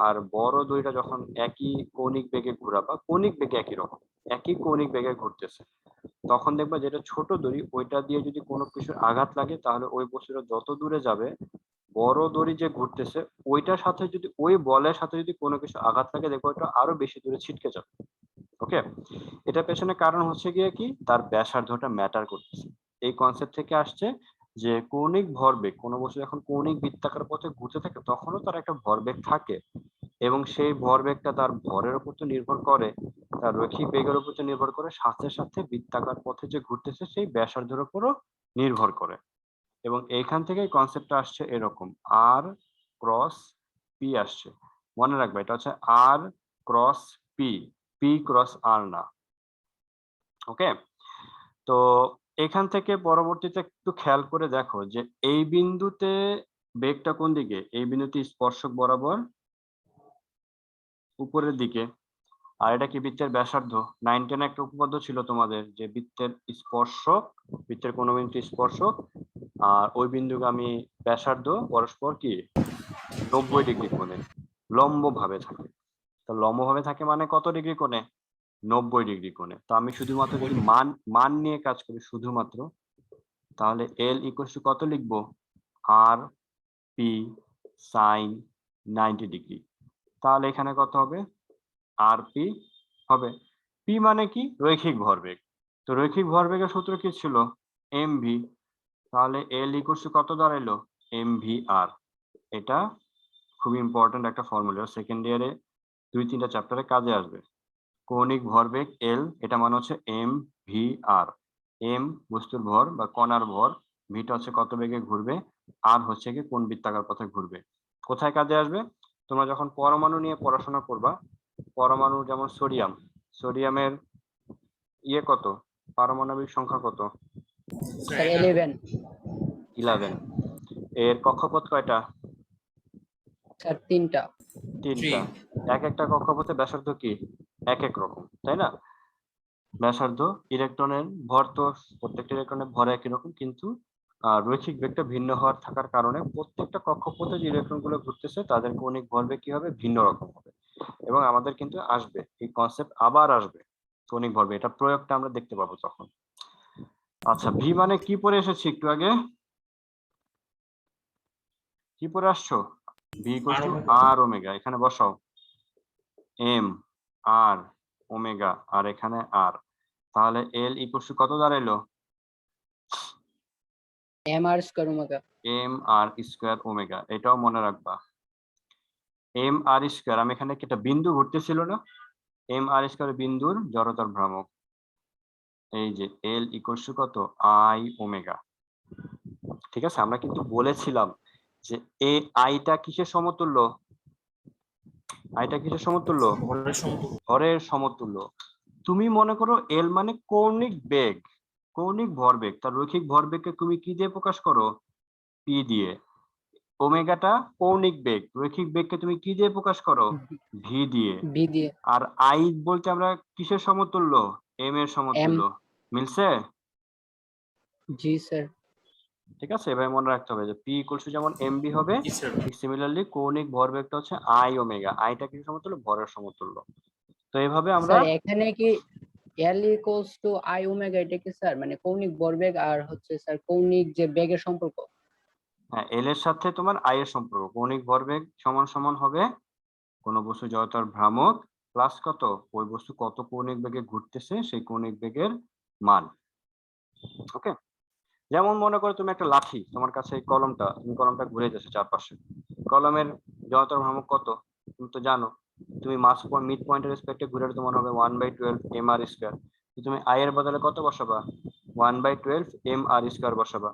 আর বড় দড়িটা যখন একই কৌণিক বেগে ঘোরাবা, কৌণিক বেগে একই রকম, একই কৌণিক বেগে ঘুরতেছে, তখন দেখবা যেটা ছোট দড়ি ওইটা দিয়ে যদি কোনো কিছুর আঘাত লাগে তাহলে ওই বস্তুটা যত দূরে যাবে, বড় দড়ি যে ঘুরতেছে ওইটার সাথে যদি, ওই বলের সাথে যদি কোনো কিছু আঘাত লাগে, দেখবো ওটা আরো বেশি দূরে ছিটকে যাবে। ওকে, এটা পেছনে কারণ হচ্ছে গিয়ে কি, তার ব্যাসার্ধটা ম্যাটার করতেছে। এই কনসেপ্ট থেকে আসছে যে কৌণিক ভরবেগ, কোনো বস্তু যখন কৌণিক বৃত্তাকার পথে ঘুরতে থাকে তখনও তার একটা ভরবেগ থাকে, এবং সেই ভরবেগটা তার ভরের উপর তো নির্ভর করে, তার রৈখিক বেগের উপর তো নির্ভর করে, সাথে সাথে বৃত্তাকার পথে যে ঘুরতেছে সেই ব্যাসার্ধের উপরও নির্ভর করে। এবং এইখান থেকে কনসেপ্টটা আসছে এরকম, আর ক্রস পি আসছে। মনে রাখবে এটা হচ্ছে আর ক্রস পি, পি ক্রস আর না। ওকে, তো এখান থেকে পরবর্তীতে একটু খেয়াল করে দেখো যে এই বিন্দুতে বেগটা কোন দিকে, এই বিন্দুতে স্পর্শক বরাবর উপরের দিকে, আর এটা কি বৃত্তের ব্যাসার্ধ। 9 10 একটা উপপাদ্য ছিল তোমাদের যে বৃত্তের স্পর্শক, বৃত্তের কোনো বিন্দু স্পর্শক আর ওই বিন্দুগামী ব্যাসার্ধ পরস্পর কি 90 ডিগ্রি কোণে লম্ব ভাবে থাকে। তো লম্ব ভাবে থাকে মানে কত ডিগ্রি কোণে, 90 ডিগ্রি কোণে। তো আমি শুধুমাত্র যদি মান নিয়ে কাজ করি শুধুমাত্র, তাহলে এল ইকুয়াল টু কত লিখবো, আর পি সাইন 90 ডিগ্রি। তাহলে এখানে কত হবে, আর পি হবে, পি মানে কি রৈখিক ভরবেগ, তো রৈখিক ভরবেগের সূত্র কি ছিল, এম ভি। তাহলে এল ইকুয়াল টু কত দাঁড়াইলো, এম ভি আর। এটা খুবই ইম্পর্টেন্ট একটা ফর্মুলা, সেকেন্ড ইয়ারে 2-3টা চ্যাপ্টারে কাজে আসবে। কৌণিক ভরবেগ এল, এটা মানে হচ্ছে এম ভি আর। এম বস্তুর ভর বা কণার ভর, ভিটা হচ্ছে কত বেগে ঘুরবে, আর হচ্ছে কি কোন বৃত্তাকার পথে ঘুরবে। কোথায় কাজে আসবে? তোমরা যখন পরমাণু নিয়ে পড়াশোনা করবা, পরমাণু যেমন সোডিয়াম, সোডিয়ামের কত, পারমাণবিক সংখ্যা কত? স্যার 11। 11। এর কক্ষপথ কয়টা? স্যার 3টা। 3টা। এক একটা কক্ষপথে ব্যাসার্ধ কি এক এক রকম, তাই না? ব্যাসার্ধ, ইলেকট্রনের ভর তো প্রত্যেকটা ইলেকট্রনের ভর একই রকম, কিন্তু রৈখিক বেগটা ভিন্ন হওয়ার থাকার কারণে প্রত্যেকটা কক্ষপথে যে ইলেকট্রনগুলো ঘুরতেছে তাদের কৌণিক ভরবেগ কি হবে, ভিন্ন রকম হবে। এবং আমাদের কিন্তু আসবে এই কনসেপ্ট, আবার আসবে কৌণিক ভরবেগ, এটা প্রয়োগটা আমরা দেখতে পাবো তখন। আচ্ছা, ভি মানে কি পড়ে এসেছি একটু আগে, কি পড়ে আসছো? V equals to R omega, এখানে বসাও এম আর ওমেগা, আর এখানে আর, তাহলে এল ইকুয়ালস টু কত দাঁড়াইলো? M R square omega. M R square omega, এটাও মনে রাখবা। এম আর স্কয়ার, আমি এখানে একটা বিন্দু ঘুরতেছিল না, এম আর স্কয়ার বিন্দুর জড়তার ভ্রামক, এই যে এল ইকুয়ালস টু কত, আই ওমেগা। ঠিক আছে, আমরা কিন্তু বলেছিলাম যে এ আইটা কিসের সমতুল্য, আইটা কিসের সমতুল্য, ভরের সমতুল্য। তুমি মনে করো এল মানে কৌণিক বেগ, কৌণিক ভরবেগ, তার রৈখিক ভরবেগকে তুমি কি দিয়ে প্রকাশ করো, পি দিয়ে। ওমেগাটা কৌণিক বেগ, রৈখিক বেগকে তুমি কি দিয়ে প্রকাশ করো, ভি দিয়ে। বি দিয়ে। আর আই বলতে আমরা কিসের সমতুল্য, এম এর সমতুল্য। মিলছে? জি স্যার। ঠিক আছে, এভাবে মনে রাখতে হবে যে পি ইকুয়ালস টু যেমন এম বি হবে, ঠিক সিমিলারলি কৌণিক ভরবেগটা হচ্ছে আই ওমেগা, আইটা কিসের সমতুল্য, ভরের সমতুল্য। তো এইভাবে আমরা, স্যার এখানে কি এল ইকুয়ালস টু আই ওমেগা, এটা কি স্যার মানে কৌণিক ভরবেগ আর হচ্ছে স্যার কৌণিক যে বেগের সম্পর্ক? হ্যাঁ, এল এর সাথে তোমার আই এর সম্পর্ক, কৌণিক ভরবেগ সমান সমান হবে কোন বস্তু জড়তার ভ্রামক প্লাস কত, ওই বস্তু কত কৌণিক বেগে ঘুরতেছে সেই কৌণিক বেগের মান। ওকে, যেমন মনে করো তুমি একটা লাঠি, তোমার কাছে এই কলমটা, তুমি কলমটা ঘুরে যাচ্ছে চারপাশে, কলমের জড়তার ভ্রামক কত তুমি তো জানো, তুমি মিড পয়েন্টের রেসপেক্টে ঘুরে তোমার হবে 1/12 এম আর স্কয়ার। তুমি আই এর বদলে কত বসাবা, 1/12 এম আর স্কয়ার বসাবা।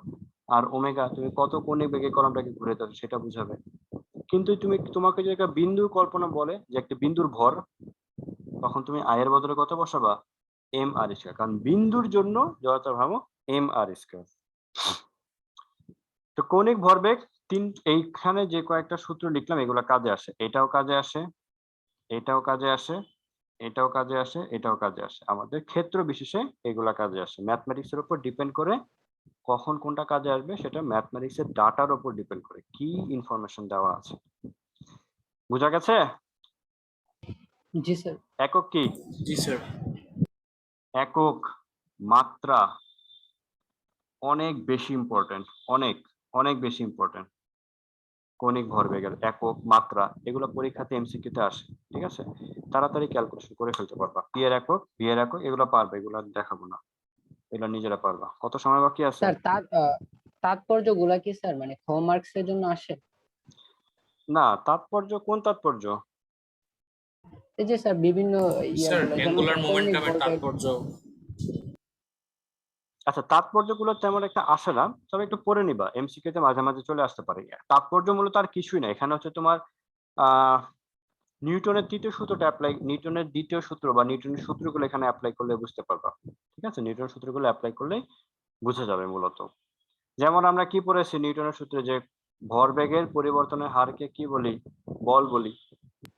আর ওমেগা তুমি কত কৌণিক বেগে কলমটাকে ঘুরে যাচ্ছে সেটা বুঝাবে। কিন্তু তোমাকে যদি একটা বিন্দু কল্পনা বলে যে একটা বিন্দুর ভর, তখন তুমি আই এর বদলে কত বসাবা, এম আর স্কয়ার, কারণ বিন্দুর জন্য জড়তার ভ্রামক এম আর স্কয়ার। তো কৌণিক ভরবেগ এইখানে যে কয়েকটা সূত্র লিখলাম এগুলো কাজে আসে, এটাও কাজে আসে, এটাও কাজে আসে, এটাও কাজে আসে, এটাও কাজে আসে, আমাদের ক্ষেত্র বিশেষে এগুলা কাজে আসে। ম্যাথমেটিক্স এর উপর ডিপেন্ড করে কখন কোনটা কাজে আসবে সেটা ম্যাথমেটিক্স এর ডাটার উপর ডিপেন্ড করে, কি ইনফরমেশন দেওয়া আছে। বুঝা গেছে? জি স্যার। একক কি? জি স্যার। একক, মাত্রা অনেক বেশি ইম্পর্টেন্ট, অনেক অনেক বেশি ইম্পর্টেন্ট। কৌণিক ভরবেগের একক, মাত্রা, এগুলো পরীক্ষাতে এমসিকিউ তে আসে। ঠিক আছে, তাড়াতাড়ি ক্যালকুলেশন করে ফেলতে পারবা। পি এর একক, ভি এর একক, এগুলো পারবে, এগুলো দেখাবো না, এগুলো নিজেরা পারবা। কত সময় বাকি আছে? স্যার তাৎপর্যগুলা কি স্যার মানে খ মার্কস এর জন্য আসে? না, তাৎপর্য কোন তাৎপর্য? এই যে স্যার বিভিন্ন স্যার যেমন অ্যাঙ্গুলার কৌণিক মোমেন্টামের ভরবেগ। তাৎপর্য। আচ্ছা, তাৎপর্যগুলো তেমন একটা আসে না, তবে একটু পড়ে নিবা, এমসিকিউ তে মাঝে মাঝে চলে আসতে পারে। তাৎপর্য মূলত আর কিছুই না, এখানে হচ্ছে তোমার নিউটনের তৃতীয় সূত্রটা অ্যাপ্লাই, নিউটনের দ্বিতীয় সূত্র বা নিউটনের সূত্রগুলো এখানে অ্যাপ্লাই করলে বুঝতে পারবা। ঠিক আছে, নিউটনের সূত্রগুলো অ্যাপ্লাই করলে বুঝে যাবে মূলত। যেমন আমরা কি পড়েছি নিউটনের সূত্রে, যে ভরবেগের পরিবর্তনের হারকে কি বলি, বল বলি।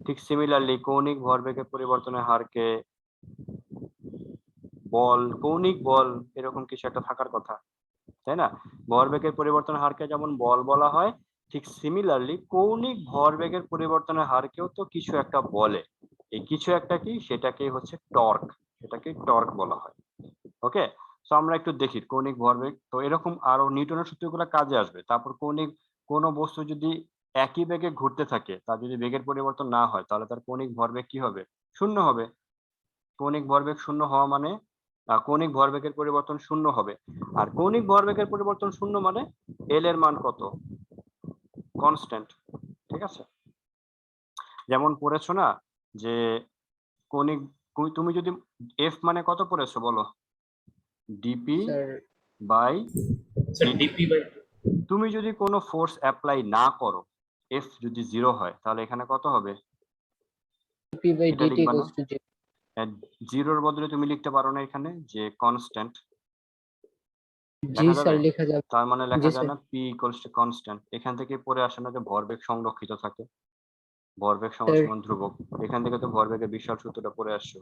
ঠিক সিমিলারলি কৌণিক ভরবেগের পরিবর্তনের হারকে বল, কৌণিক বল এরকম কিছু একটা থাকার কথা, তাই না? ভরবেগের পরিবর্তনের হারকে যেমন বল বলা হয়, ঠিক সিমিলারলি কৌণিক ভরবেগের পরিবর্তনের হারকেও তো কিছু একটা বলে। এই কিছু একটা কি, সেটাকেই হচ্ছে টর্ক, সেটাকে টর্ক বলা হয়। ওকে, তো আমরা একটু দেখি কৌণিক ভরবেগ, তো এরকম আরো নিউটনের সূত্রগুলো কাজে আসবে। তারপর কোনো বস্তু যদি একই বেগে ঘুরতে থাকে, তার যদি বেগের পরিবর্তন না হয়, তাহলে তার কৌণিক ভরবেগ কি হবে, শূন্য হবে। কৌণিক ভরবেগ শূন্য হওয়া মানে কৌণিক ভরবেগের পরিবর্তন শূন্য হবে। আর কৌণিক ভরবেগের পরিবর্তন শূন্য মানে এল এর মান কত, কনস্ট্যান্ট, ঠিক আছে? যেমন পড়েছো না যে কৌণিক, তুমি যদি এফ মানে কত পড়েছো বলো? DP sir by sir DP by তুমি যদি কোনো ফোর্স অ্যাপ্লাই না করো, এফ যদি 0 হয় তাহলে এখানে কত হবে? পি বাই এটা ডিটি লিখবা না? ইকুয়ালস টু 0 এর বদলে তুমি লিখতে পারো না এখানে যে কনস্ট্যান্ট, জি লেখা স্যার যাবে? লেখা যাবে। তার মানে লেখা জি যায় স্যার। না পি ইকুয়ালস টু কনস্ট্যান্ট? এখান থেকে পড়ে আসে না যে ভরবেগ সংরক্ষিত থাকে, ভরবেগ সমান স্যার সমান ধ্রুবক। এখান থেকে তো ভরবেগের বিশাল সূত্রটা পড়ে আসছো,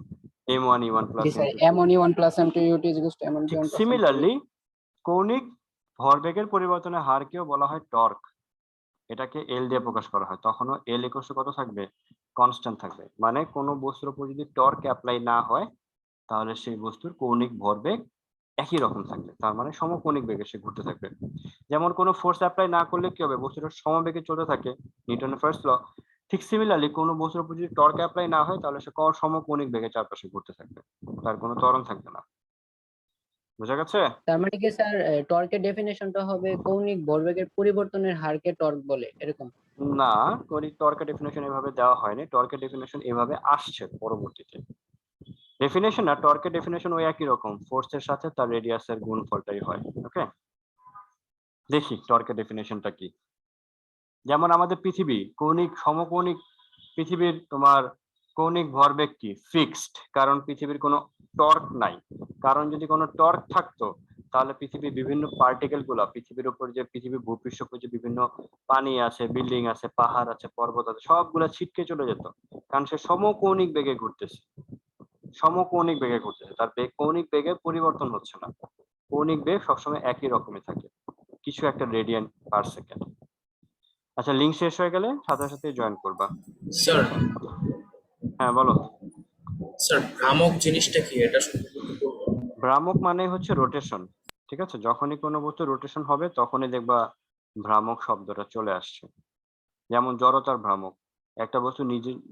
m1e1 G plus sir m2 m1e1 plus m2 ut is equals to m1e1 ঠিক plus m2 সিমিলারলি কৌণিক ভরবেগের পরিবর্তনের হারকেও বলা হয় টর্ক, এটাকে এল দিয়ে প্রকাশ করা হয়, তখনও এল ইকুয়ালস টু কত থাকবে? কনস্ট্যান্ট থাকবে। মানে কোনো বস্তুর উপর যদি টর্ক অ্যাপ্লাই না হয় তাহলে সেই বস্তুর কৌণিক ভরবেগ একই রকম থাকবে, তার মানে সমকৌণিক বেগে সে ঘুরতে থাকবে। যেমন কোনো ফোর্স অ্যাপ্লাই না করলে কি হবে? বস্তুটা সমবেগে চলতে থাকে, নিউটনের ফার্স্ট ল। ঠিক সিমিলারলি কোনো বস্তুর উপর যদি টর্ক অ্যাপ্লাই না হয় তাহলে সে সমকৌণিক বেগে চারপাশে ঘুরতে থাকবে, তার কোনো ত্বরণ থাকবে না। বোঝা গেছে? তার মানে কি স্যার টর্কের ডেফিনেশনটা হবে কৌণিক ভরবেগের পরিবর্তনের হারকে টর্ক বলে এরকম? না, টর্কের ডেফিনেশন এভাবে দেওয়া হয়নি, টর্কের ডেফিনেশন এভাবে আসছে পরবর্তীতে। ডেফিনেশন না, টর্কের ডেফিনেশন ওই একই রকম, ফোর্সের সাথে তার রেডিয়াসের গুণফলটাই হয়। ওকে, দেখি টর্কের ডেফিনেশনটা কি। যেমন আমাদের পৃথিবী কৌণিক সমকৌণিক, পৃথিবীর তোমার কৌণিক ভরবেগ কি? ফিক্সড, কারণ পৃথিবীর কোনো টর্ক নাই। কারণ যদি কোনো টর্ক থাকতো তাহলে পৃথিবীর বিভিন্ন পার্টিকেল গুলা, পৃথিবীর উপর যে পৃথিবীর ভূপৃষ্ঠ উপর যে বিভিন্ন পানি আছে, বিল্ডিং আছে, পাহাড় আছে, পর্বত আছে, সবগুলা ছিটকে চলে যেত, কারণ সে সমকৌণিক বেগে ঘুরতেছে, সমকৌণিক বেগে ঘুরতেছে, তার বেগ কৌণিক বেগের পরিবর্তন হচ্ছে না, কৌণিক বেগ সবসময় একই রকমই থাকে, কিছু একটা রেডিয়ান পার সেকেন্ড। আচ্ছা, লিঙ্ক শেষ হয়ে গেলে সাথে সাথে জয়েন করবা। স্যার হ্যাঁ বলো। স্যার ভ্রামক জিনিসটা কি এটা সম্পর্কে একটু বলবেন? ভ্রামক মানে হচ্ছে রোটেশন, ঠিক আছে? যখনই কোনো বস্তু রোটেশন হবে তখনই দেখবা ভ্রামক শব্দটা চলে আসছে। যেমন জড়তার ভ্রামক, একটা বস্তু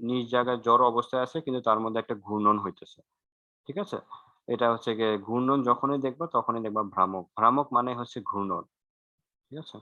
নিজ জায়গায় জড় অবস্থায় আছে কিন্তু তার মধ্যে একটা ঘূর্ণন হইতেছে, ঠিক আছে? এটা হচ্ছে গিয়ে ঘূর্ণন, যখনই দেখবা তখনই দেখবা ভ্রামক। ভ্রামক মানে হচ্ছে ঘূর্ণন, ঠিক আছে?